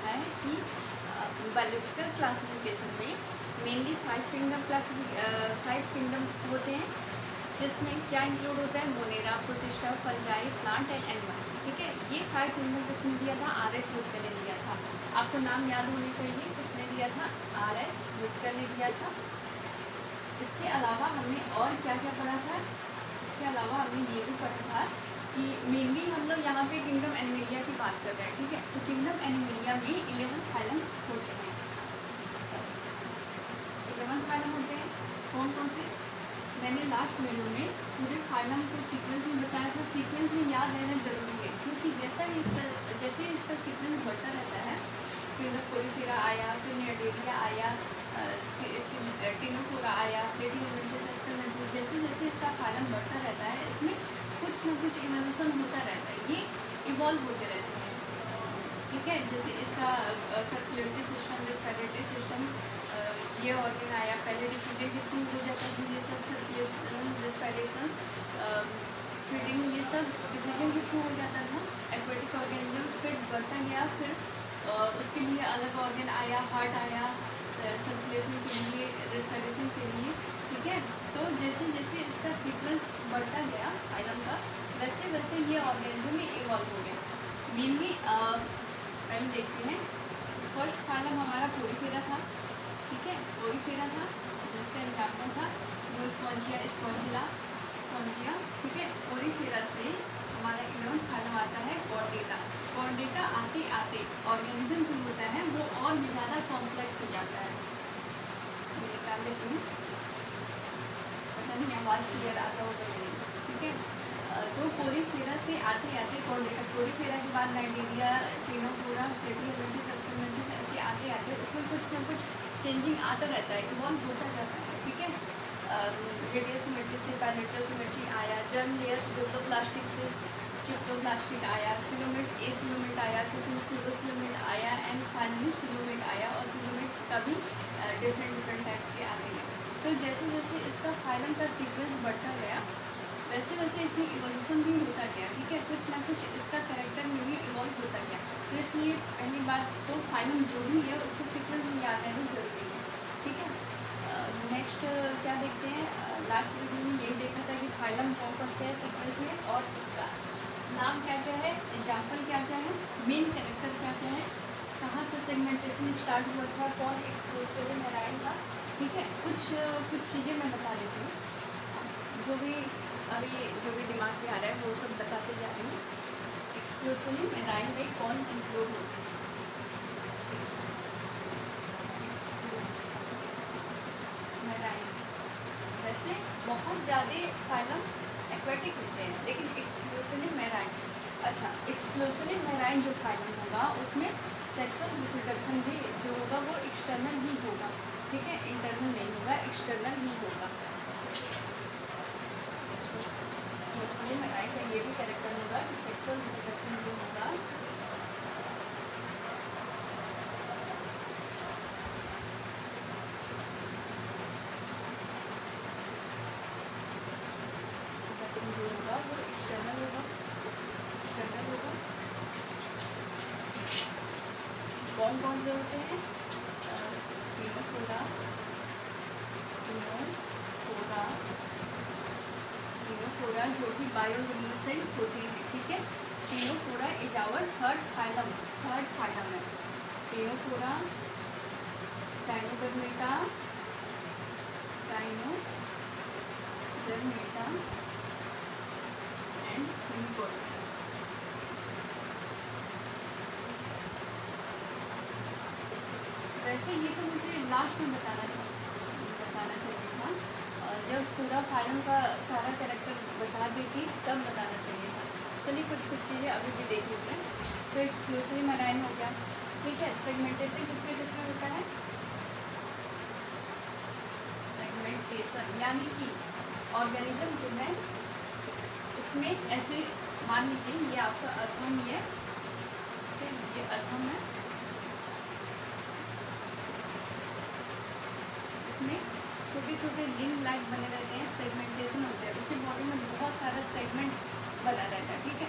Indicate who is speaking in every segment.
Speaker 1: रहा है कि बायोलॉजिकल क्लासिफिकेशन में मेनली 5 किंगडम होते हैं, जिसमें क्या इंक्लूड होता है? Monera, protista, fungi, plant and animal. ठीक है, ये 5 किंगडम किसने दिया था? R.H. वुडकर ने दिया था। आपको नाम याद होने चाहिए, किसने दिया था? R.H. वुडकर ने दिया था। इसके अलावा हमने और क्या क्या पढ़ा था? इसके अलावा हमने ये भी पढ़ा था कि मेनली हम लोग यहाँ पे किंगडम एनिमेलिया की बात कर रहे हैं। ठीक है, तो किंगडम एनिमेलिया में 11 फाइलम होते हैं। 11 फाइलम होते हैं। कौन कौन से? मैंने लास्ट वीडियो में पूरे फाइलम को सीक्वेंस में बताया था। सीक्वेंस में याद रहना जरूरी है, क्योंकि जैसे इसका सीक्वेंस बढ़ता रहता है, फिर कोलिफेरा आया, फिर नियर्डेरिया आया, टिनोफोरा आया, प्लेटिहेलमिन्थेस, एस्करमेंथेस, जैसे जैसे इसका फाइलम बढ़ता रहता है, इसमें कुछ न कुछ इवोल्यूशन होता रहता है, ये इवॉल्व होते रहते हैं। ठीक है, जैसे इसका सर्कुलेटरी सिस्टम, रेस्पिरेटरी सिस्टम, ये ऑर्गन आया, पहले डिफ्यूजन के थ्रू हो जाता है, ये सब सर्कुलेशन, रेस्पिरेशन, फीडिंग, ये सब डिफ्यूजन के थ्रू हो जाता था। एक्वेटिक ऑर्गेनिज्म फिर बढ़ता गया, फिर उसके लिए अलग ऑर्गन आया, हार्ट आया सर्कुलेशन के लिए, रेस्पिरेशन के लिए। ठीक है, तो जैसे जैसे इसका सीक्वेंस बढ़ता गया फाइलम का, वैसे वैसे ये ऑर्गेनिज्म में इवॉल्व हो गया। मेनली पहले देखते हैं, फर्स्ट फाइलम हमारा पोरीफेरा था। ठीक है, पोरीफेरा था, जिसका एग्जाम्पल था स्पॉन्जिया, स्पॉन्जिया। ठीक है, पोरीफेरा से हमारा 11th फाइलम आता है कॉर्डेटा। कॉर्डेटा आते आते ऑर्गेनिज्म जो होता है वो और भी ज़्यादा कॉम्प्लेक्स हो जाता है। ये निकाल लेती हूँ, पता नहीं आवाज़ क्लियर आता होगा या नहीं। ठीक है, तो पोरीफेरा से आते आते कॉर्डेटा, पोरीफेरा के बाद नाइजीरिया, टिनोफोरा, प्लेटिहेलमिन्थेस, एस्करमेंथेस, ऐसे आते आते उसमें कुछ न कुछ चेंजिंग आता रहता है, इवॉल्व होता जाता है। ठीक है, रेडियल सिमेट्री से पैलेटल सिमेट्री आया, जर्म लेयर्स प्रोटोप्लास्टिक से ट्रिप्टोप्लास्टिक आया, सिलोमेट, एसिलोमेट आया, किसी में सिलोसिलोमेट आया, एंड फाइनली सिलोमेट आया। और सिलोमेट का भी डिफरेंट टाइप्स के आते हैं। तो जैसे जैसे इसका फाइलम का सीक्वेंस बढ़ता गया, वैसे वैसे इसमें इवोल्यूशन भी होता गया। ठीक है, कुछ ना कुछ इसका कैरेक्टर में भी इवॉल्व होता गया। तो इसलिए पहली बात तो फाइलम जो भी है उसको सीक्वेंस में याद रहना जरूरी है। ठीक है, नेक्स्ट क्या देखते हैं? लास्ट वीडियो में यही देखा था कि फाइलम कौन कौन से है सीक्वेंस में, और उसका नाम क्या क्या है, एग्जाम्पल क्या क्या है, मेन कैरेक्टर क्या क्या है, कहाँ से सेगमेंटेशन स्टार्ट हुआ था, कौन एक्सक्लूसिवली मेराइन था। ठीक है, कुछ चीज़ें मैं बता देती हूँ, जो भी दिमाग में आ रहा है वो सब बताते जा रही हूँ। एक्सक्लूसिवली मेराइन में कौन इंक्लूड होता है? मेराइन वैसे बहुत ज़्यादा फाइलम एक्वेटिक होते हैं, लेकिन एक्सक्लूसिवली मेराइन, अच्छा एक्सक्लूसिवली मेराइन जो फाइलम होगा उसमें सेक्सुअल रिप्रोडक्शन भी जो होगा वो एक्सटर्नल ही होगा। ठीक है, इंटरनल नहीं होगा, एक्सटर्नल ही होगा। एक्सक्लूसिवली मेराइन का ये भी कैरेक्टर होगा कि सेक्सुअल रिप्रोडक्शन जो होगा वो एक्सटर्नल होगा। कौन कौन से होते हैं? टिनोफोरा जो कि बायोलुमिनेसेंट होती है। ठीक है, Ctenophora is our third phylum है। टिनोफोरा, टाइनोडर्मेटा एंड यूनिकोडा। वैसे ये तो मुझे लास्ट में बताना चाहिए था, जब पूरा फाइलम का सारा कैरेक्टर बता देती तब बताना चाहिए था। चलिए कुछ चीज़ें अभी भी देख लेते हैं। तो एक्सक्लूसिवली मेराइन हो गया। ठीक है, सेगमेंटेशन किसमें होता है? सेगमेंटेशन यानी कि ऑर्गेनिज्म जो है उसमें ऐसे मान लीजिए ये आपका अर्थम ही है। ठीक है, ये अर्थम है, इसमें छोटे छोटे रिंग लाइक बने रहते हैं, सेगमेंटेशन होता है, उसकी बॉडी में बहुत सारा सेगमेंट बना रहता है। ठीक है,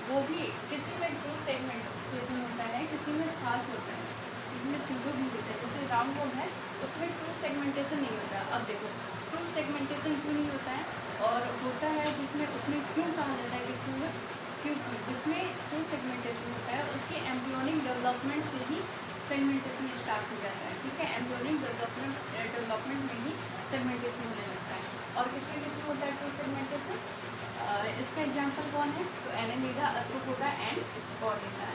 Speaker 1: वो भी किसी में ट्रू सेगमेंटेशन होता है, किसी में खास होता है, किसी में सिंगल भी होता है। जैसे राउंड होल है उसमें ट्रू सेगमेंटेशन नहीं होता। अब देखो ट्रू सेगमेंटेशन क्यों नहीं होता है और होता है जिसमें, उसमें क्यों कहा जाता है कि ट्रू है, क्योंकि जिसमें ट्रू सेगमेंटेशन होता है उसके एम्ब्रियोनिक डेवलपमेंट से ही सेगमेंटेशन स्टार्ट हो जाता है। ठीक है, एम्ब्रियोनिक डेवलपमेंट में ही सेगमेंटेशन होने लगता है। और किसमें होता है ट्रू सेगमेंटेशन? इसका एग्जांपल कौन है? तो Annelida, Arthropoda and Chordata.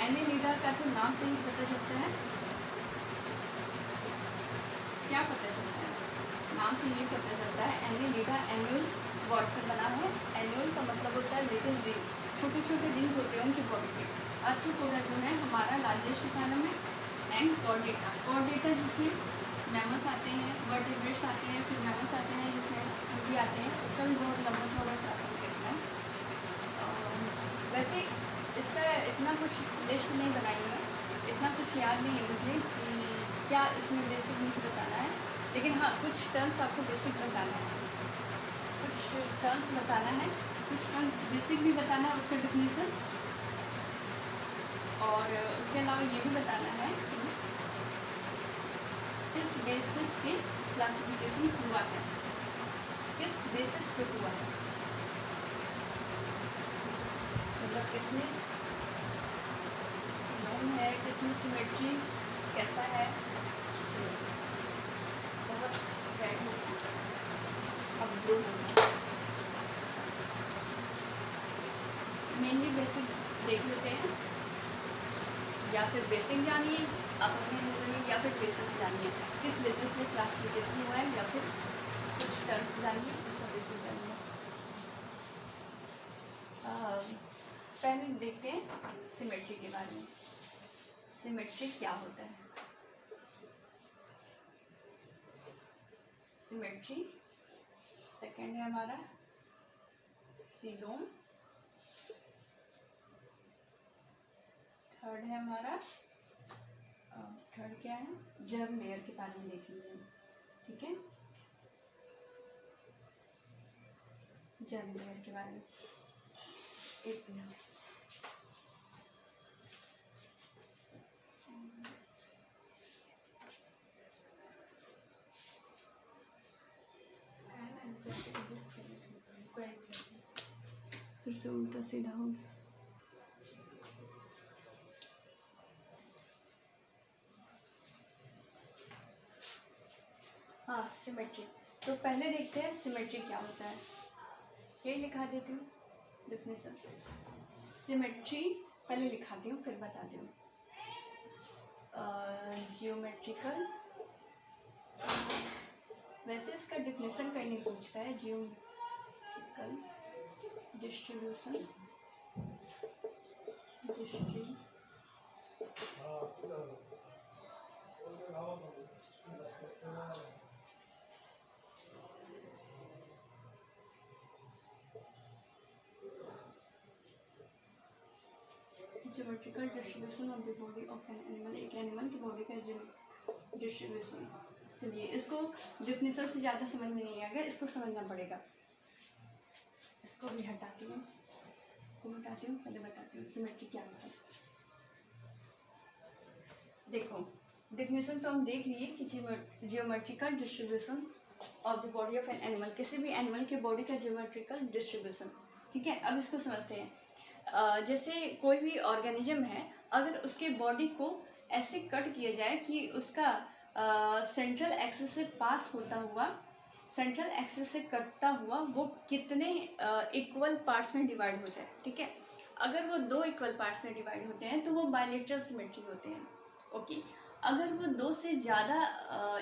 Speaker 1: Annelida का तो नाम से ही पता चलता है, क्या पता चलता है? नाम से ये पता चलता है एनेलिडा एन्यूल वर्ड से बना है। एन्यूल का मतलब होता है लिटिल रिंग, छोटे छोटे रिंग होते हैं उनके बॉडी के। अर्थ्रोपोडा जो है हमारा लार्जेस्ट फाइलम है। एंड कॉर्डेटा जिसमें मैमल्स आते हैं, वर्टिब्रेट्स आते हैं, फिर मैमल्स आते हैं जिसमें उनकी आते हैं, उसका भी बहुत लंबा चौड़ा क्लासिफिकेशन है। वैसे इसका इतना कुछ लिस्ट नहीं बनाई हूँ मैं, इतना कुछ याद नहीं है मुझे कि क्या इसमें बेसिक मुझे बताना है, लेकिन हाँ कुछ टर्म्स आपको बेसिक बताना है, कुछ टर्म्स बताना है, कुछ टर्म्स बेसिक भी बताना है, उसका डिफिनीसन, और उसके अलावा ये भी बताना है कि किस बेसिस पे क्लासिफिकेशन हुआ है, किस बेसिस पे हुआ है, मतलब किसमें सिनोम है, किसमें सिमेट्री कैसा है। बहुत रेड हो गया, अब ब्लू हो गया। मेनली बेसिक देख लेते हैं, या फिर बेसिक जानिए आप अपने नज़र में, या फिर बेसिस जानिए किस बेसिस पे क्लासिफिकेशन हुआ है, या फिर कुछ टर्म्स जानिए इसका बेसिस जानिए। पहले देखते हैं सिमेट्री के बारे में। सिमेट्री क्या होता है? सिमेट्री सेकंड है हमारा सीलोम, थर्ड है हमारा, थर्ड क्या है? जर्म लेयर के बारे में देखेंगे। ठीक है, जर्म लेयर के बारे में। एक मिनट, फिर से उल्टा सीधा हो गया। हाँ सिमेट्री, तो पहले देखते हैं सिमेट्री क्या होता है। ये लिखा देती हूँ डिफिनेशन। सिमेट्री पहले लिखाती हूँ फिर बताती हूँ। जियोमेट्रिकल, वैसे इसका डिफिनेशन कहीं नहीं पूछता है। Geometrical distribution, geometrical distribution of the body of an animal, एक एनिमल की बॉडी का डिस्ट्रीब्यूशन। चलिए इसको डिफिनेशन से ज़्यादा समझ में नहीं आएगा, इसको समझना पड़ेगा। इसको भी हटाती हूँ, पहले बताती हूँ सिमेट्री क्या होता है। देखो डिफिनेशन तो हम देख लिए कि geometrical distribution of the body of an animal, किसी भी एनिमल के बॉडी का जियोमेट्रिकल डिस्ट्रीब्यूशन। ठीक है, अब इसको समझते हैं। जैसे कोई भी ऑर्गेनिज्म है, अगर उसके बॉडी को ऐसे कट किया जाए कि उसका सेंट्रल एक्सिस से पास होता हुआ, सेंट्रल एक्सिस से कटता हुआ वो कितने इक्वल पार्ट्स में डिवाइड हो जाए। ठीक है, अगर वो 2 इक्वल पार्ट्स में डिवाइड होते हैं तो वो बायलेटरल सिमेट्री होते हैं। ओके, अगर वो 2 से ज़्यादा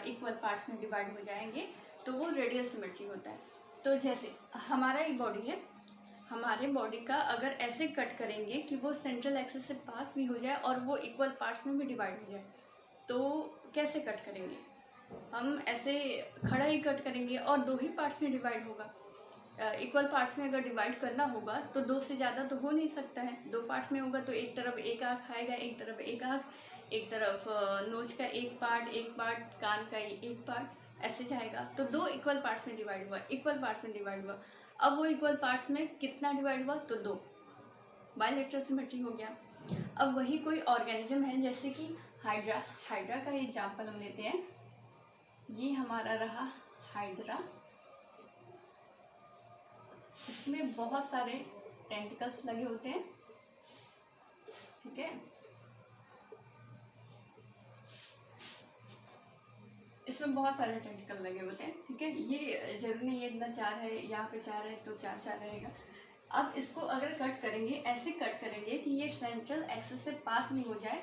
Speaker 1: इक्वल पार्ट्स में डिवाइड हो जाएंगे तो वो रेडियल सिमेट्री होता है। तो जैसे हमारा एक बॉडी है, हमारे बॉडी का अगर ऐसे कट करेंगे कि वो सेंट्रल एक्सिस से पास भी हो जाए और वो इक्वल पार्ट्स में भी डिवाइड हो जाए, तो कैसे कट करेंगे? हम ऐसे खड़ा ही कट करेंगे और 2 ही पार्ट्स में डिवाइड होगा। इक्वल पार्ट्स में अगर डिवाइड करना होगा तो 2 से ज़्यादा तो हो नहीं सकता है। 2 पार्ट्स में होगा तो एक तरफ एक आँख आएगा, एक तरफ एक आँख, एक तरफ नोज का एक पार्ट, कान का एक पार्ट, ऐसे जाएगा। तो 2 इक्वल पार्ट्स में डिवाइड हुआ, इक्वल पार्ट्स में डिवाइड हुआ। अब वो इक्वल पार्ट्स में कितना डिवाइड हुआ? तो 2। बायलैटरल सिमेट्री हो गया। अब वही कोई ऑर्गेनिज्म है, जैसे कि हाइड्रा। हाइड्रा का एग्जाम्पल हम लेते हैं, ये हमारा रहा हाइड्रा। इसमें बहुत सारे टेंटिकल्स लगे होते हैं, ठीक है। इसमें बहुत सारे टेंटिकल लगे होते हैं, ठीक है। ये जरूरी नहीं है इतना 4 है, यहाँ पे 4 है तो 4 रहेगा। अब इसको अगर कट करेंगे, ऐसे कट करेंगे कि ये सेंट्रल एक्सिस से पास नहीं हो जाए,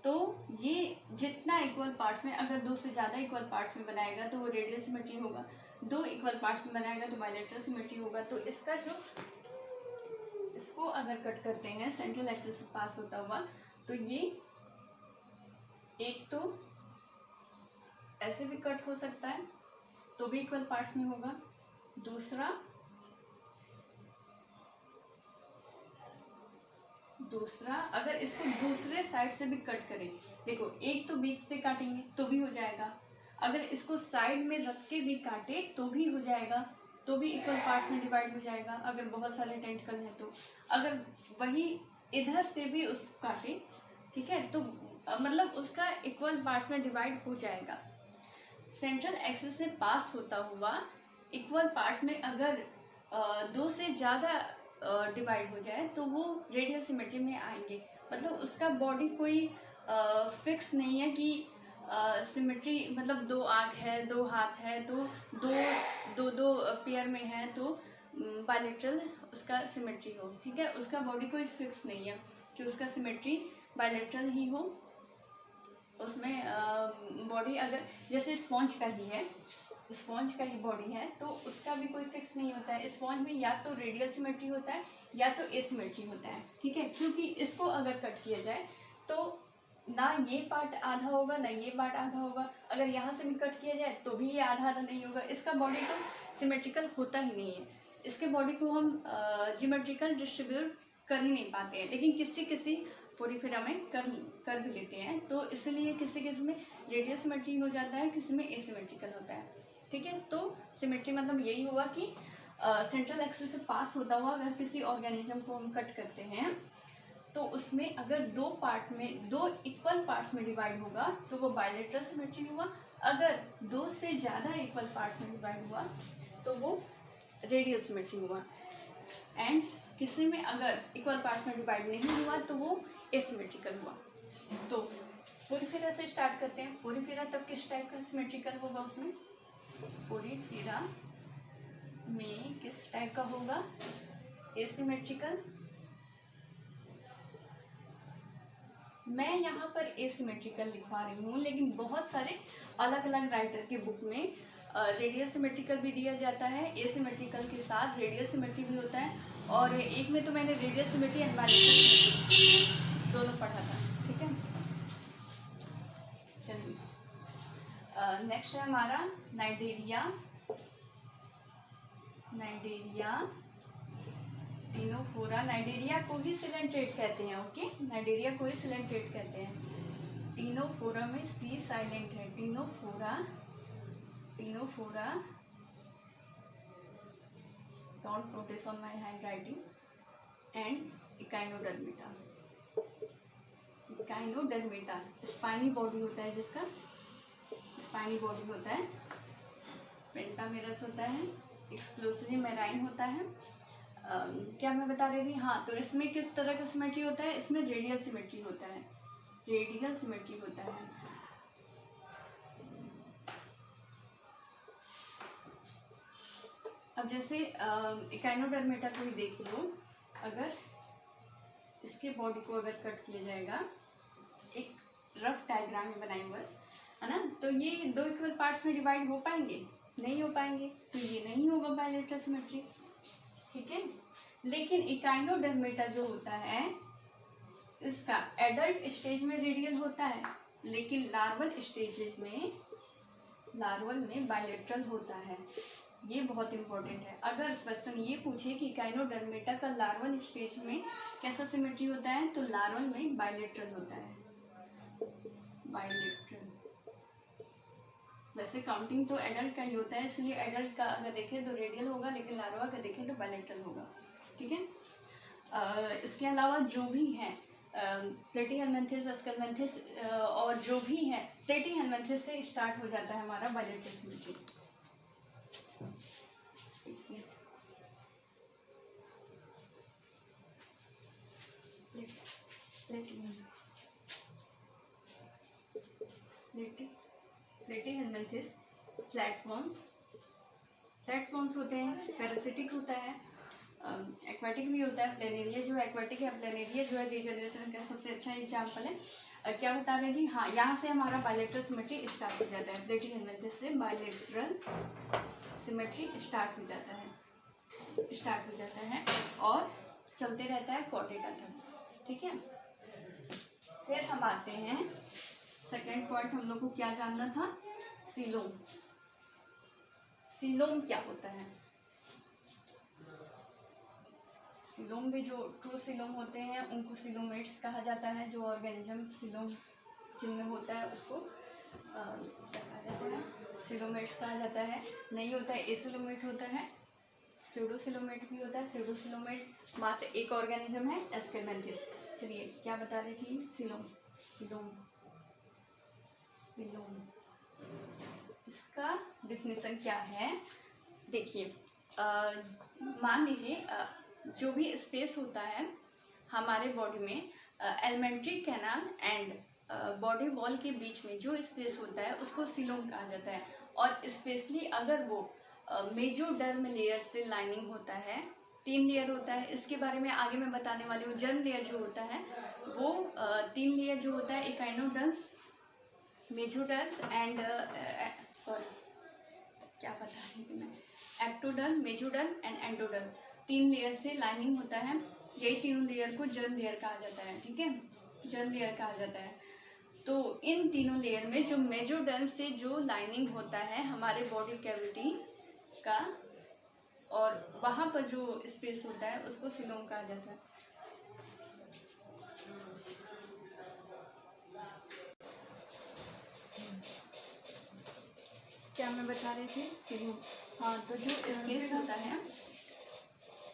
Speaker 1: तो ये जितना इक्वल पार्ट्स में, अगर 2 से ज़्यादा इक्वल पार्ट्स में बनाएगा तो वो रेडियल सिमेट्री होगा, 2 इक्वल पार्ट्स में बनाएगा तो बायलैटरल सिमेट्री होगा। तो इसका जो, इसको अगर कट करते हैं सेंट्रल एक्सिस से पास होता हुआ, तो ये एक तो ऐसे भी कट हो सकता है तो भी इक्वल पार्ट्स में होगा। दूसरा अगर इसको दूसरे साइड से भी कट करें, देखो एक तो बीच से काटेंगे तो भी हो जाएगा, अगर इसको साइड में रख के भी काटे तो भी हो जाएगा, तो भी इक्वल पार्ट्स में डिवाइड हो जाएगा अगर बहुत सारे टेंटिकल हैं तो। अगर वही इधर से भी उसको काटे, ठीक है, तो मतलब उसका इक्वल पार्ट्स में डिवाइड हो जाएगा। सेंट्रल एक्सिस से पास होता हुआ इक्वल पार्ट्स में अगर 2 से ज़्यादा डिवाइड हो जाए तो वो रेडियल सिमेट्री में आएंगे। मतलब उसका बॉडी कोई फिक्स नहीं है कि सिमेट्री मतलब 2 आँख है, 2 हाथ है, तो दो पेयर में है तो बायलैटरल उसका सिमेट्री हो, ठीक है। उसका बॉडी कोई फिक्स नहीं है कि उसका सिमेट्री बायलैटरल ही हो। उसमें बॉडी अगर जैसे स्पॉन्ज का ही है, स्पॉन्ज का ही बॉडी है तो उसका भी कोई फिक्स नहीं होता है। स्पॉन्ज में या तो रेडियल सिमेट्री होता है या तो एसिमेट्री होता है, ठीक है। क्योंकि इसको अगर कट किया जाए तो ना ये पार्ट आधा होगा ना ये पार्ट आधा होगा, अगर यहाँ से भी कट किया जाए तो भी ये आधा आधा नहीं होगा। इसका बॉडी तो सिमेट्रिकल होता ही नहीं है, इसके बॉडी को हम जियोमेट्रिकल डिस्ट्रीब्यूट कर ही नहीं पाते हैं, लेकिन किसी किसी पोरीफेरा में कर भी लेते हैं। तो इसलिए किसी किसी में रेडियल सिमेट्री हो जाता है, किसी में एसिमेट्रिकल होता है, ठीक है। तो सिमेट्री मतलब यही हुआ कि सेंट्रल एक्सिस से पास होता हुआ अगर किसी ऑर्गेनिज्म को हम कट करते हैं तो उसमें अगर 2 पार्ट में 2 इक्वल पार्ट्स में डिवाइड होगा तो वो बायलैटरल सिमेट्री हुआ। अगर 2 से ज़्यादा इक्वल पार्ट्स में डिवाइड हुआ तो वो रेडियल सिमेट्री हुआ। एंड किसी में अगर इक्वल पार्ट्स में डिवाइड नहीं हुआ तो वो एसिमेट्रिकल हुआ। तो पोरीफेरा से स्टार्ट करते हैं। पोरीफेरा तब किस टाइप का सिमेट्रिकल होगा, उसमें पोरीफेरा में किस टाइप का होगा, एसिमेट्रिकल। मैं यहाँ पर एसिमेट्रिकल लिखवा रही हूँ, लेकिन बहुत सारे अलग अलग राइटर के बुक में रेडियल सिमेट्रिकल भी दिया जाता है, एसिमेट्रिकल के साथ रेडियल सिमेट्री भी होता है, और एक में तो मैंने radial symmetry and bilateral symmetry दोनों पढ़ा था, ठीक है। चलिए नेक्स्ट है हमारा नाइडेरिया टिनोफोरा। नाइडेरिया को ही सिलेंट्रेट कहते हैं, ओके, नाइडेरिया को ही सिलेंट्रेट कहते हैं। टिनोफोरा में सी साइलेंट है, ctenophora don't notice on my handwriting. And echinodermata spiny body होता है, जिसका स्पाइनी बॉडी होता है। पेंटामेरस होता है, एक्सक्लूसिवली मैराइन होता है। क्या मैं बता रही थी, हाँ, तो इसमें किस तरह का सिमेट्री होता है, इसमें रेडियल सिमेट्री होता है, रेडियल सिमेट्री होता है। अब जैसे इकाइनोडर्मेटा को ही देख लो, अगर इसके बॉडी को अगर कट किया जाएगा, एक रफ डायग्राम में बनाए बस, है ना, तो ये 2 इक्वल पार्ट्स में डिवाइड हो पाएंगे, नहीं हो पाएंगे, तो ये नहीं होगा बायलैटरल सिमेट्री, ठीक है। लेकिन इकाइनोडर्मेटा जो होता है इसका एडल्ट स्टेज में रेडियल होता है, लेकिन लार्वल में बायलैटरल होता है। ये बहुत इंपॉर्टेंट है। अगर क्वेश्चन ये पूछे कि इकाइनोडर्मेटा का लार्वल स्टेज में कैसा सिमेट्री होता है, तो लार्वल में बायलैटरल होता है, बायलैटरल। वैसे काउंटिंग तो एडल्ट का ही होता है, इसलिए एडल्ट का अगर देखें तो रेडियल होगा, लेकिन लार्वा का देखें तो बायलैटरल होगा, ठीक है। इसके अलावा जो भी हैं प्लेटीहेलमिन्थेस, एस्केलमिन्थेस और जो भी है प्लेटीहेलमिन्थेस से स्टार्ट हो जाता है हमारा बायलेट्रल सिमेट्री। प्लेटीहेलमिन्थेस फ्लैटफॉर्म्स होते हैं, पैरासिटिक होता है, एक्वाटिक भी होता है। प्लेनेरिया जो एक्वाटिक है, प्लेनेरिया जो है रीजनरेशन का सबसे अच्छा एग्जाम्पल है। क्या बता रहे जी, हाँ यहाँ से हमारा बायलेट्रल सिमेट्री स्टार्ट हो जाता है। प्लेटीहेलमिन्थेस से बायलेट्रल सिमेट्री स्टार्ट हो जाता है और चलते रहता है क्वाड्रेटा तक, ठीक है। फिर हम आते हैं सेकेंड पॉइंट, हम लोग को क्या जानना था, सीलोम। सीलोम क्या होता है? सीलोम भी जो ट्रू सीलोम होते हैं उनको सीलोमेट्स कहा जाता है। जो ऑर्गेनिज्म सीलोम जिनमें होता है उसको क्या कहा जाता है, सीलोमेट्स कहा जाता है। नहीं होता है एसिलोमेट होता है, स्यूडोसिलोमेट भी होता है। स्यूडोसिलोमेट मात्र एक ऑर्गेनिज्म है, एस्केलमिन्थेस। चलिए क्या बता रही थी, सीलोम। इसका डेफिनेशन क्या है, देखिए मान लीजिए जो भी स्पेस होता है हमारे बॉडी में, alimentary canal and body wall के बीच में जो स्पेस होता है उसको सीलोम कहा जाता है। और स्पेशली अगर वो मेसोडर्म लेयर से लाइनिंग होता है, 3 लेयर होता है, इसके बारे में आगे मैं बताने वाली हूँ। जर्म लेयर जो होता है वो 3 लेयर जो होता है, एकाइनोडर्म्स, मेसोडर्म्स एंड क्या बता रही थी मैं, ectoderm, mesoderm and endoderm, 3 layer से लाइनिंग होता है। यही तीनों लेयर को जर्म लेयर कहा जाता है, ठीक है, जर्म लेयर कहा जाता है। तो इन तीनों लेयर में जो मेसोडर्म से जो लाइनिंग होता है हमारे बॉडी कैविटी का, और वहाँ पर जो स्पेस होता है उसको सीलोम कहा जाता है। क्या मैं बता रही थी, सीलोम। हाँ, तो जो स्पेस होता है,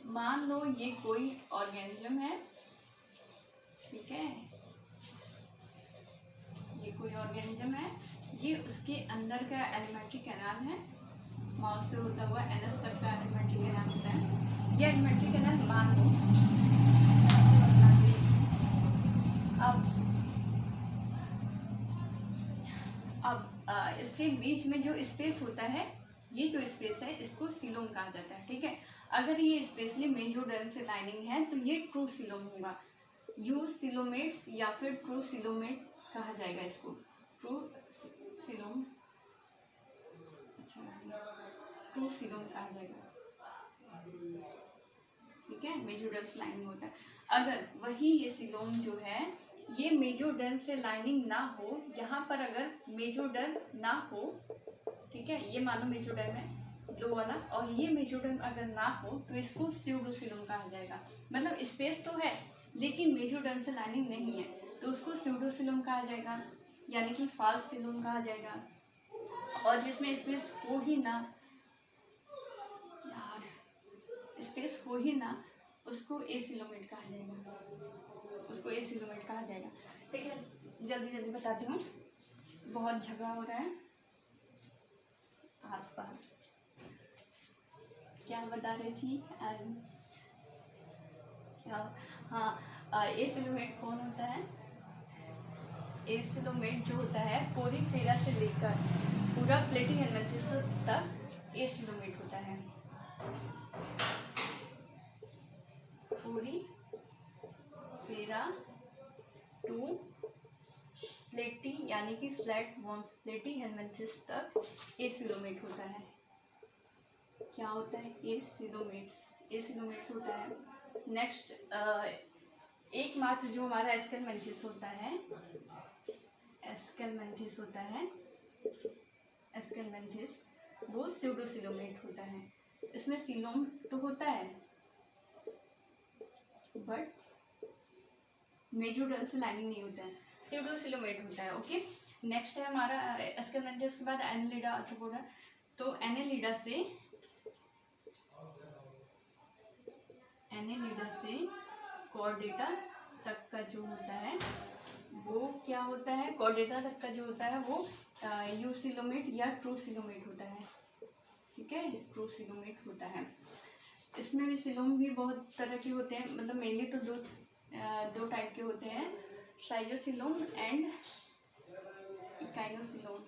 Speaker 1: मान लो ये कोई ऑर्गेनिज्म है, ठीक है, ये कोई ऑर्गेनिज्म है, ये उसके अंदर का एलिमेंट्री कैनाल है, माउथ से होता हुआ एनस तक का एलिमेंट्री कैनाल होता है। ये एलिमेंट्री कैनाल मान लो, अब इसके बीच में जो स्पेस होता है, ये जो स्पेस है इसको सीलोम कहा जाता है, ठीक है। अगर ये स्पेशली मेसोडर्म से लाइनिंग है तो ये ट्रू सीलोम होगा। यू सीलोमेट्स या फिर ट्रू सीलोमेट कहा जाएगा इसको, ट्रू सीलोम, ट्रू सीलोम कहा जाएगा, ठीक है। मेसोडर्म से लाइनिंग होता है। अगर वही ये सीलोम जो है ये मेसोडर्म से लाइनिंग ना हो, यहाँ पर अगर मेसोडर्म ना हो, ठीक है, ये मानो मेसोडर्म है लो वाला, और ये मेसोडर्म अगर ना हो तो इसको स्यूडोसीलोम कहा जाएगा। मतलब स्पेस तो है लेकिन मेसोडर्म से लाइनिंग नहीं है तो उसको स्यूडोसीलोम कहा जाएगा, यानी कि फॉल्स सीलोम कहा जाएगा। और जिसमें स्पेस हो ही ना, यार स्पेस हो ही ना, उसको एसिलोमेट कहा जाएगा, उसको एसिलोमेट कहा जाएगा, ठीक है। जल्दी जल्दी बताती हूँ, बहुत झगड़ा हो रहा है आसपास। क्या बता रही थी, हाँ, एसिलोमेट कौन होता है, एसिलोमेट जो होता है पोरीफेरा से लेकर पूरा प्लेटीहेलमिन्थेस तक एसिलोमेट होता है। पोरीफेरा टू प्लेटी यानी कि फ्लैट वॉर्म्स प्लेटीहेलमिन्थेस तक एसिलोमेट होता है। क्या होता है, एसिलोमेट्स होता है। नेक्स्ट एकमात्र जो हमारा एस्केलमिन्थेस होता है, एस्केलमिन्थेस वो स्यूडोसिलोमेट होता है। इसमें सीलोम तो होता है बट मेसोडर्म से लाइनिंग नहीं होता है, स्यूडोसिलोमेट होता है, ओके। नेक्स्ट है हमारा एस्केलमिन्थेस के बाद एनेलिडा आर्थ्रोपोडा। तो एनेलिडा से कॉर्डेटा तक का जो होता है वो क्या होता है, कॉर्डेटा तक का जो होता है वो यूसिलोमेट या ट्रूसिलोमेट होता है। ठीक है, ट्रूसिलोमेट होता है। इसमें भी सिलोम भी बहुत तरह के होते हैं, मतलब मेनली तो दो टाइप के होते हैं, साइजोसिलोम एंड इकाइनोसिलोम।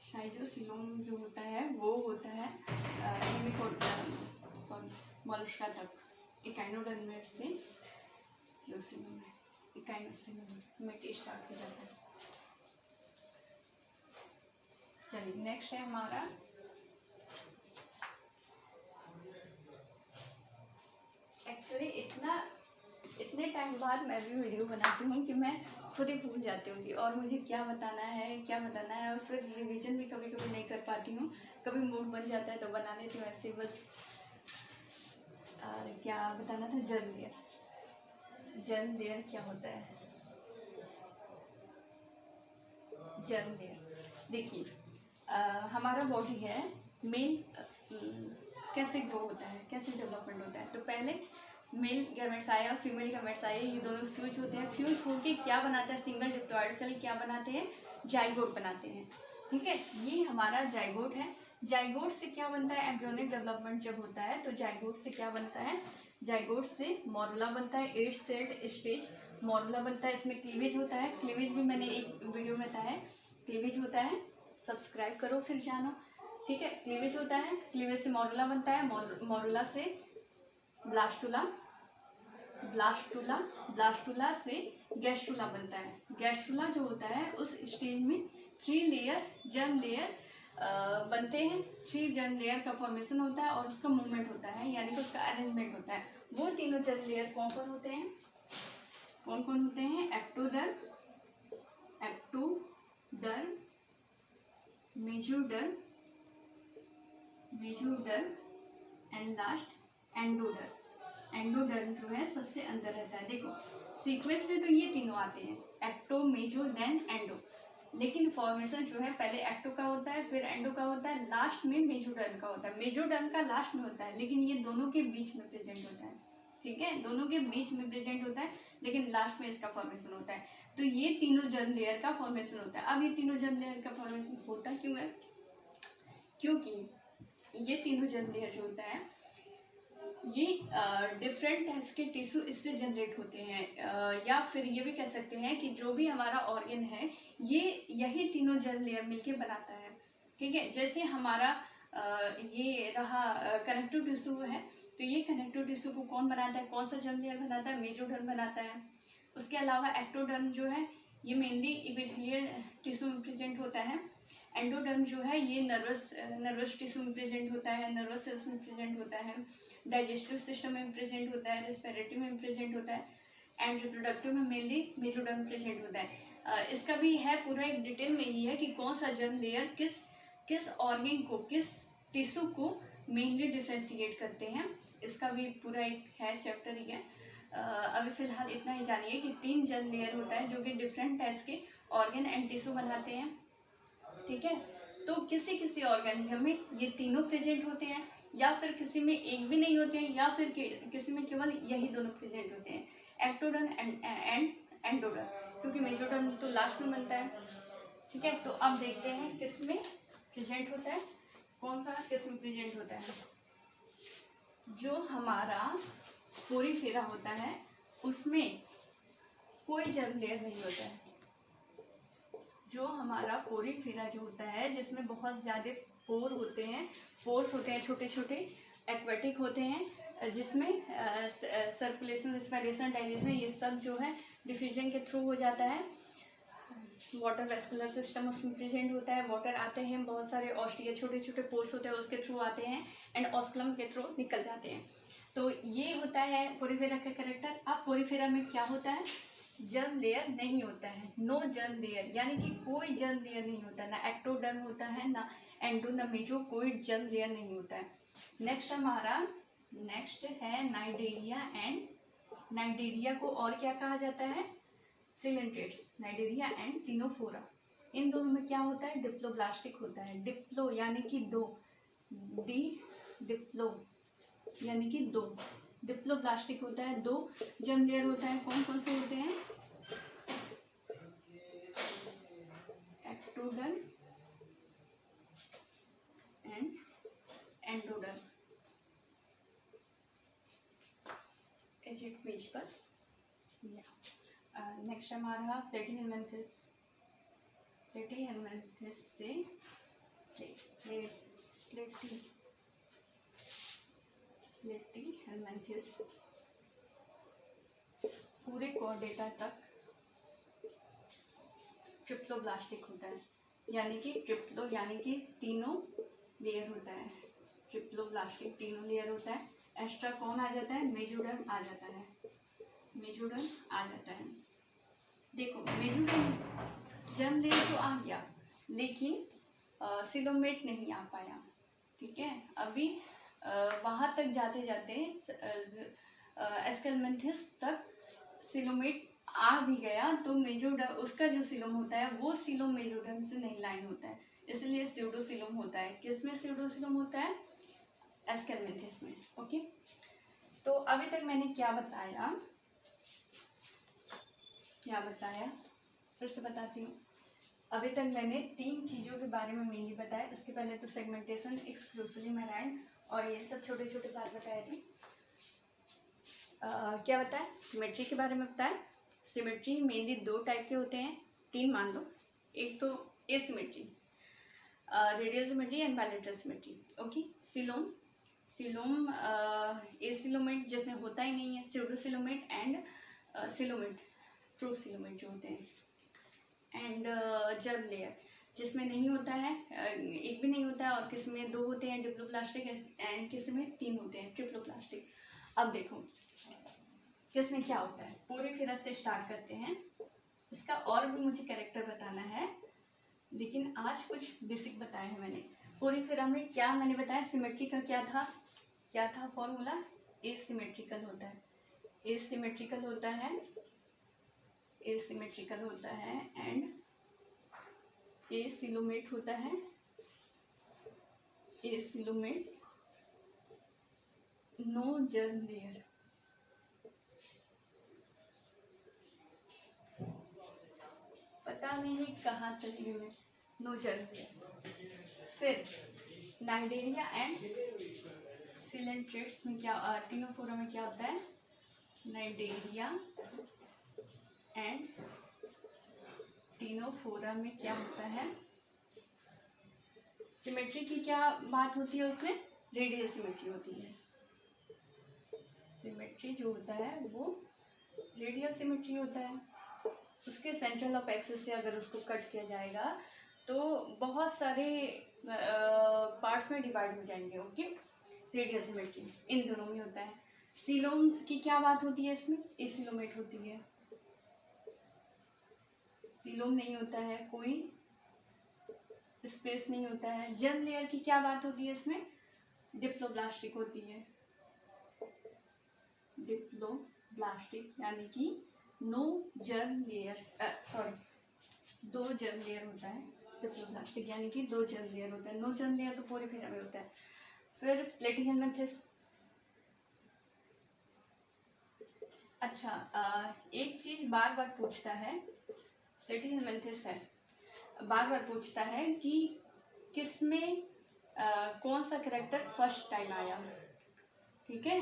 Speaker 1: साइजोसिलोम जो होता है वो होता है मोलस्का तक, इकाइनोडर्मेट से इकाइनोसिलोम में स्टार्ट हो जाता है। चलिए नेक्स्ट है हमारा एक्चुअली इतने टाइम बाद मैं भी वीडियो बनाती हूँ कि मैं खुद ही भूल जाती हूँ कि और मुझे क्या बताना है और फिर रिवीजन भी कभी कभी नहीं कर पाती हूँ, कभी मूड बन जाता है तो बना लेती हूँ ऐसे बस। और क्या बताना था, जर्म लेयर। जर्म लेयर क्या होता है? जर्म लेयर देखिए, हमारा बॉडी है मेल कैसे ग्रो होता है, कैसे डेवलपमेंट होता है। तो पहले मेल गैमेट्स आए और फीमेल गैमेट्स आए, ये दोनों फ्यूज होते हैं। फ्यूज होके क्या बनाता है, सिंगल डिप्लॉयड सेल क्या बनाते हैं, जाइगोट बनाते हैं। ठीक है, ये हमारा जाइगोट है। जाइगोट से क्या बनता है, एम्ब्रियोनिक डेवलपमेंट जब होता है तो जाइगोट से क्या बनता है, जाइगोट से मोरुला बनता है, 8 सेल्ड स्टेज मोरुला बनता है। इसमें क्लीवेज होता है, क्लीवेज भी मैंने एक वीडियो में बताया है, क्लीवेज होता है, सब्सक्राइब करो फिर जानो। ठीक है, क्लीवेज होता है, क्लीवेज से मोरुला बनता है, मोरुला से ब्लास्टुला, ब्लास्टुला, ब्लास्टुला से गैस्ट्रुला बनता है। गैस्ट्रुला जो होता है उस स्टेज में 3 लेयर जर्म लेयर बनते हैं। 3 जर्म लेयर का फॉर्मेशन होता है और उसका मूवमेंट होता है, यानी कि उसका अरेंजमेंट होता है। वो तीनों जर्म लेयर कौन कौन होते हैं, ectoderm, mesoderm and last endoderm. Endoderm जो है सबसे अंदर रहता है। देखो सीक्वेंस में तो ये तीनों आते हैं, एक्टो, मेसो, देन एंडो, लेकिन फॉर्मेशन जो है पहले एक्टो का होता है, फिर एंडो का होता है, लास्ट में मेसोडर्म का होता है। मेसोडर्म का लास्ट में होता है, लेकिन ये दोनों के बीच में प्रेजेंट होता है। ठीक है, दोनों के बीच में प्रेजेंट होता है, लेकिन लास्ट में इसका फॉर्मेशन होता है। तो ये तीनों जर्म लेयर का फॉर्मेशन होता है। अब ये तीनों जर्म लेयर का फॉर्मेशन होता क्यों है, क्योंकि ये तीनों जर्म लेयर जो होता है ये डिफरेंट टाइप्स के टिश्यू इससे जनरेट होते हैं, या फिर ये भी कह सकते हैं कि जो भी हमारा ऑर्गन है ये यही तीनों जर्म लेयर मिलके बनाता है। ठीक है, जैसे हमारा ये रहा कनेक्टिव टिश्यू है, तो ये कनेक्टिव टिश्यू को कौन बनाता है, कौन सा जर्म लेयर बनाता है, मेसोडर्म बनाता है। उसके अलावा एक्टोडर्म जो है ये मेनली इपिथेलियल टिश्यू में प्रेजेंट होता है। एंडोडर्म जो है ये नर्वस टिश्यू में प्रेजेंट होता है, नर्वस सेल्स में प्रेजेंट होता है, डाइजेस्टिव सिस्टम में प्रेजेंट होता है, रेस्पिरेटरी में प्रेजेंट होता है, एंड रिप्रोडक्टिव में मेनली मेसोडर्म प्रेजेंट होता है। इसका भी है पूरा एक डिटेल में ही है कि कौन सा जर्म लेयर किस ऑर्गन को, किस टिश्यू को मेनली डिफ्रेंशिएट करते हैं। इसका भी पूरा एक है चैप्टर ही है। अभी फिलहाल इतना ही जानिए कि 3 जर्म लेयर होता है जो कि डिफरेंट टाइप्स के ऑर्गन एंड टिश्यू बनाते हैं। ठीक है, तो किसी किसी ऑर्गेनिज्म में ये तीनों प्रेजेंट होते हैं, या फिर किसी में एक भी नहीं होते हैं, या फिर किसी में केवल यही दोनों प्रेजेंट होते हैं, एक्टोडर्म एंड एंडोडर्म, क्योंकि मेसोडर्म तो लास्ट में बनता है। ठीक है, तो अब देखते हैं किस में प्रेजेंट होता है, कौन सा किस में प्रेजेंट होता है। जो हमारा पोरीफेरा होता है उसमें कोई जर्म लेयर नहीं होता है। जो हमारा पोरीफेरा जो होता है जिसमें बहुत ज़्यादा पोर होते हैं, पोर्स होते हैं छोटे छोटे, एक्वेटिक होते हैं, जिसमें सर्कुलेशन, रेस्पिरेशन, डाइजेशन ये सब जो है डिफ्यूजन के थ्रू हो जाता है। वाटर वेस्कुलर सिस्टम उसमें प्रेजेंट होता है, वाटर आते हैं, बहुत सारे ऑस्टिया छोटे छोटे पोर्स होते हैं उसके थ्रू आते हैं, एंड ऑस्कुलम के थ्रू निकल जाते हैं। तो ये होता है पोरीफेरा का कैरेक्टर। अब पोरीफेरा में क्या होता है, जर्म लेयर नहीं होता है, नो जर्म लेयर, यानी कि कोई जर्म लेयर नहीं होता, ना एक्टोडर्म होता है, ना एंडो, ना मेसो, कोई जर्म लेयर नहीं होता है। नेक्स्ट है नाइडेरिया एंड, नाइडेरिया को और क्या कहा जाता है, सिलेंट्रेट्स, नाइडेरिया एंड टिनोफोरा। इन दोनों में क्या होता है, डिप्लोब्लास्टिक होता है। डिप्लो यानी कि दो, डी डिप्लो, यानी कि 2। डिप्लोब्लास्टिक होता है 2। जर्म लेयर होता है कौन कौन से होते हैं? Ectoderm and endoderm. इस एक पेज पर नेक्स्ट हमारा प्लेटीहेलमिन्थेस। प्लेटीहेलमिन्थेस से प्लेटीहेलमिन्थेस पूरे कॉर्डेटा तक ट्रिप्लोब्लास्टिक होता है, यानी कि ट्रिप्लो यानी कि तीनों लेयर होता है। ट्रिप्लोब्लास्टिक तीनों लेयर होता है। एक्स्ट्रा कौन आ जाता है? मेसोडर्म आ जाता है। मेसोडर्म आ जाता है। देखो मेसोडर्म जर्म लेयर तो आ गया, लेकिन सिलोमेट नहीं आ पाया। ठीक है, अभी वहाँ तक जाते जाते एस्केलमेंथिस तक सिलोमेट आ भी गया, तो मेसोडर्म उसका जो सिलोम होता है वो सिलोम मेसोडर्म से नहीं लाइन होता है, इसलिए स्यूडोसिलोम होता है। किसमें स्यूडोसिलोम होता है? एस्केलमेंथिस में। ओके, तो अभी तक मैंने क्या बताया फिर से बताती हूँ। अभी तक मैंने 3 चीज़ों के बारे में मेनली बताया। इसके पहले तो सेगमेंटेशन, एक्सक्लूसिवली मेराइन और ये सब छोटे छोटे बात बताए थे। क्या बताया? सिमेट्री के बारे में बताया। सिमेट्री मेनली 2 टाइप के होते हैं, 3 मान लो। एक तो asymmetry, radial symmetry and bilateral symmetry. Okay, coelom acoelomate जिसमें होता ही नहीं है, pseudocoelomate and coelomate, true coelomate जो होते हैं, एंड जर्म लेयर जिसमें नहीं होता है, एक भी नहीं होता है, और किसमें 2 होते हैं डिप्लोप्लास्टिक एंड किसमें 3 होते हैं ट्रिप्लोप्लास्टिक। अब देखो किसमें क्या होता है, पोरिफेरा से स्टार्ट करते हैं। इसका और भी मुझे कैरेक्टर बताना है, लेकिन आज कुछ बेसिक बताया है मैंने। पोरिफेरा में क्या मैंने बताया? सिमेट्री का क्या था फॉर्मूला? एसिमेट्रिकल होता है, एसिमेट्रिकल होता है एंड एसिलोमेट होता है। Acoelomate, no germ layer. पता नहीं कहाँ चली गई मैं। No germ layer. फिर नाइडेरिया एंड सिलेंट्रेट्स में क्या, टिनोफोरा में क्या होता है? नाइडेरिया एंड टिनोफोरा में क्या होता है? सिमेट्री की क्या बात होती है उसमें? रेडियल सिमेट्री होती है। सिमेट्री जो होता है वो रेडियल सिमेट्री होता है। उसके सेंट्रल ऑफ एक्सिस से अगर उसको कट किया जाएगा तो बहुत सारे पार्ट्स में डिवाइड हो जाएंगे। ओके, रेडियल सिमेट्री इन दोनों में होता है। सिलोम की क्या बात होती है इसमें? एसिलोमेट होती है। सिलोम नहीं होता है, कोई स्पेस नहीं होता है। जर्म लेयर की क्या बात होती है इसमें? डिप्लोब्लास्टिक होती है। डिप्लोब्लास्टिक यानी कि no germ layer, sorry 2 germ layer होता है। डिप्लोब्लास्टिक यानी कि 2 जर्म लेयर होता है। नो जर्म लेयर तो पोरिफेरा में होता है। फिर प्लेटीहेलमिन्थेस। अच्छा, एक चीज बार बार पूछता है, प्लेटीहेलमिन्थेस है, बार बार पूछता है कि किसमें कौन सा कैरेक्टर फर्स्ट टाइम आया। ठीक है,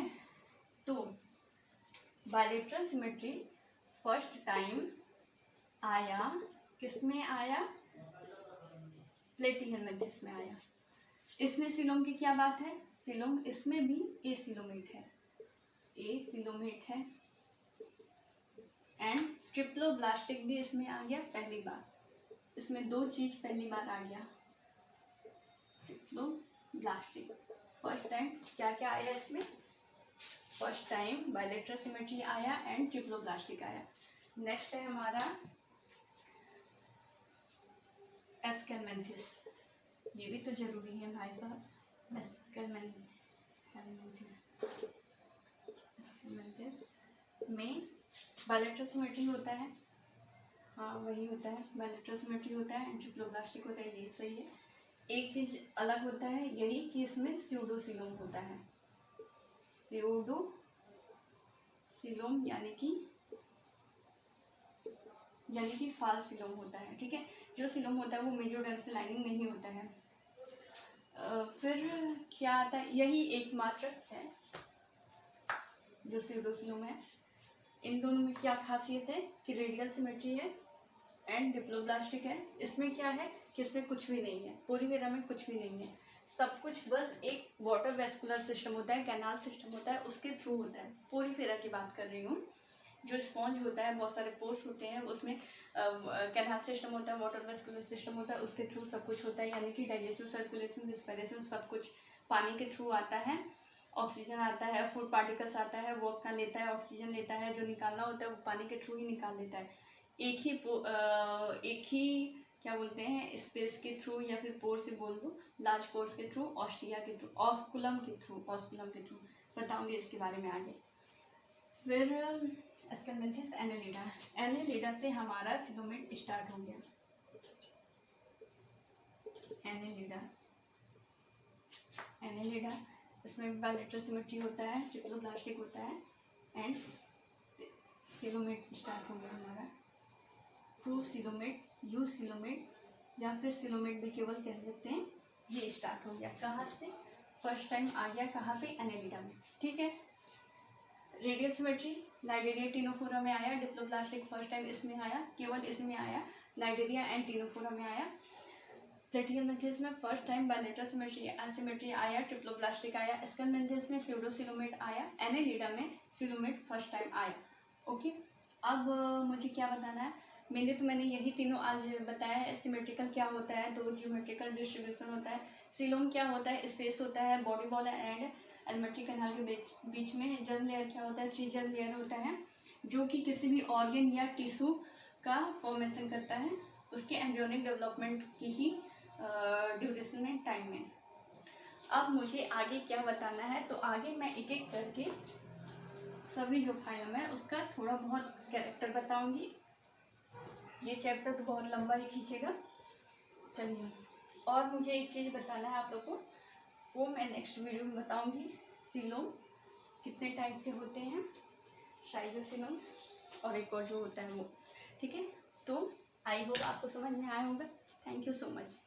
Speaker 1: तो बायलैटरल सिमेट्री फर्स्ट टाइम आया, किसमें आया? प्लेटीहेलमिन्थेस में आया। इसमें सिलोम की क्या बात है? सिलोम इसमें भी एसिलोमेट है, एसिलोमेट है। एंड ट्रिप्लोब्लास्टिक भी इसमें आ गया पहली बार। इसमें 2 चीज पहली बार आ गया। ट्रिप्लोब्लास्टिक फर्स्ट टाइम क्या क्या आया इसमें? फर्स्ट टाइम बायलैटरल सिमेट्री आया एंड ट्रिप्लोब्लास्टिक आया। नेक्स्ट है हमारा एस्केलमेंथिस। ये भी तो जरूरी है भाई साहब। एस्केलमेंथिस में बायलैटरल सिमेट्री होता है, हाँ वही होता है, बायलैटरल सिमेट्री होता है एंड ट्रिप्लोब्लास्टिक होता है, ये सही है। एक चीज़ अलग होता है यही कि इसमें स्यूडोसिलोम होता है। स्यूडोसिलोम यानी कि फाल्स सिलोम होता है। ठीक है, जो सिलोम होता है वो मेसोडर्म से लाइनिंग नहीं होता है। फिर क्या आता है, यही एकमात्र है जो स्यूडोसिलोम है। इन दोनों में क्या खासियत है कि रेडियल सिमेट्री है एंड डिप्लोब्लास्टिक है। इसमें क्या है कि इसमें कुछ भी नहीं है, पोलीफेरा में कुछ भी नहीं है, सब कुछ बस एक वाटर वेस्कुलर सिस्टम होता है, कैनाल सिस्टम होता है, उसके थ्रू होता है। पोलीफेरा की बात कर रही हूँ। जो स्पॉन्ज होता है, बहुत सारे पोर्स होते हैं, उसमें कैनाल सिस्टम होता है, वाटर वेस्कुलर सिस्टम होता है, उसके थ्रू सब कुछ होता है। यानी कि डाइजेशन, सर्कुलेशन, रिस्पिरेशन सब कुछ पानी के थ्रू आता है। ऑक्सीजन आता है, फूड पार्टिकल्स आता है, वो अपना लेता है, ऑक्सीजन लेता है, जो निकालना होता है वो पानी के थ्रू ही निकाल लेता है। एक ही क्या बोलते हैं, स्पेस के थ्रू या फिर पोर से बोल दूँ, लार्ज पोर्स के थ्रू, ऑस्टिया के थ्रू, ऑस्कुलम के थ्रू बताऊंगी इसके बारे में आगे। फिर एस्केलमेंथिस एनेलिडा। एनेलिडा से हमारा सिलोमेट स्टार्ट हो गया। एनेलिडा इसमें बायलैटरल सिमेट्री होता है, ट्रिप्लोब्लास्टिक होता है एंड सिलोमेट स्टार्ट हो गया हमारा। ट्रू सिलोमेट, यू सिलोमेट या फिर सिलोमेट भी केवल कह सकते हैं, ये स्टार्ट हो गया। कहाँ से फर्स्ट टाइम आ गया, कहाँ पे, एनेलिडा में। ठीक है, रेडियल सिमेट्री नाइडेरिया टिनोफोरा में आया, डिप्लोब्लास्टिक फर्स्ट टाइम इसमें आया, केवल इसमें आया, नाइडेरिया एंड टिनोफोरा में आया। प्लेटिहेलमिन्थेस में फर्स्ट टाइम बायलैटरल सिमेट्री आया, ट्रिप्लोब्लास्टिक आया। एस्केलमेंथिस में स्यूडोसिलोमेट आया, एनेलिडा में सिलोमेट फर्स्ट टाइम आया। ओके, अब मुझे क्या बताना है, मैंने यही तीनों आज बताया है। सिमेट्रिकल क्या होता है, तो जियोमेट्रिकल डिस्ट्रीब्यूशन होता है। सिलोम क्या होता है, स्पेस होता है body wall and alimentary canal के बीच में। जर्म लेयर क्या होता है, 3 जर्म लेयर होता है, जो कि किसी भी ऑर्गन या टिश्यू का फॉर्मेशन करता है, उसके एम्ब्रियोनिक डेवलपमेंट की ही ड्यूरेशन में, टाइम में। अब मुझे आगे क्या बताना है, तो आगे मैं एक एक करके सभी जो फाइलम है उसका थोड़ा बहुत कैरेक्टर बताऊंगी। ये चैप्टर तो बहुत लंबा ही खींचेगा। चलिए, और मुझे एक चीज़ बताना है आप लोगों को, वो मैं नेक्स्ट वीडियो में बताऊंगी। सिलोम कितने टाइप के होते हैं, शाइजोसिलोम और एक और जो होता है वो। ठीक है, तो आई होप आपको समझ में आया होगा। Thank you so much.